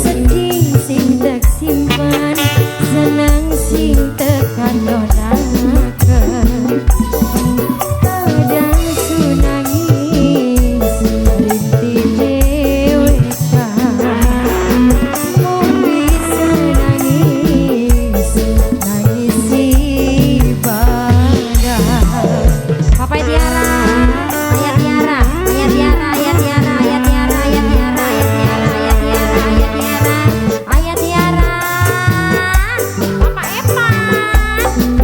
sedih sing tak simpan, senang sing tekan donakan. Kadang sunangis rinti dewekan, mau bisa nangis nangis ibadah. Papa Tiara, ayat Tiara, ayat Tiara, ayat Tiara, ayat Tiara, ayat Tiara, ayat Tiara, ayat Tiara, ayat Tiara, ayat Tiara. Papa Evan,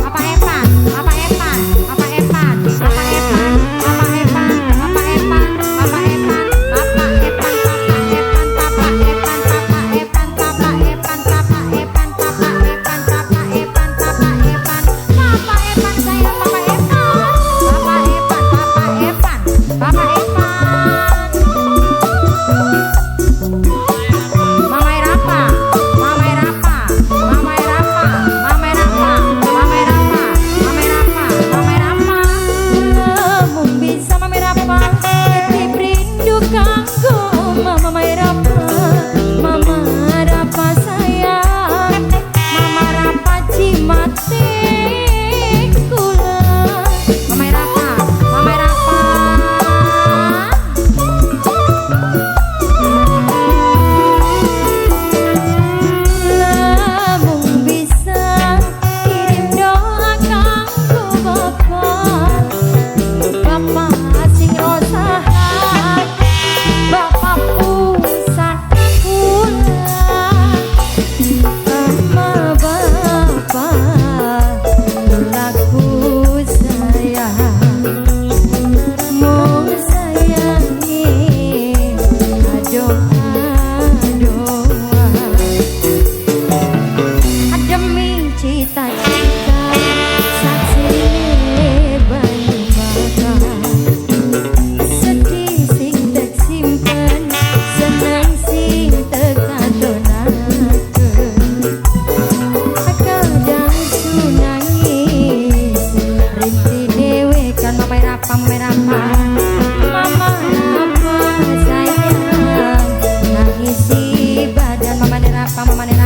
Papa Evan, Papa Evan, Papa Evan, Papa Evan, Papa Evan, Papa Evan, Papa Evan, Papa Evan, Papa Evan, Papa Evan, Papa Evan, Papa Evan, Papa Evan, Papa Evan, Papa Evan, Papa Evan, sayang Papa Evan, Papa Evan, Papa Evan, Papa Evan. Mamai Rafa, Mamai Rafa, Mamai Rafa, Mamai Rafa, Mamai Rafa, Mamai Rafa, Mamai Rafa. Lamun bisa Mamai Rafa, titip rindu kanggo Mamai Rafa, Mama Rafa sayang, Mama Rafa cimate kula. Mamai Rafa, Mamai Rafa. Lamun bisa kirim doa kanggo Bapak, Bapak sing rosahan, Bapak pusat kula. Sama Bapak laku sayang, mau sayangi doa-doa. Demi cita-cita saksi banyu mata, sedih sing tak simpen, senang sing tekan donakan. Kadang sunangis rinti dewekan. Mamai Rafa, Mamai Rafa, Mama Rafa sayang, nangis badan. Mama Rafa, Mama Rafa.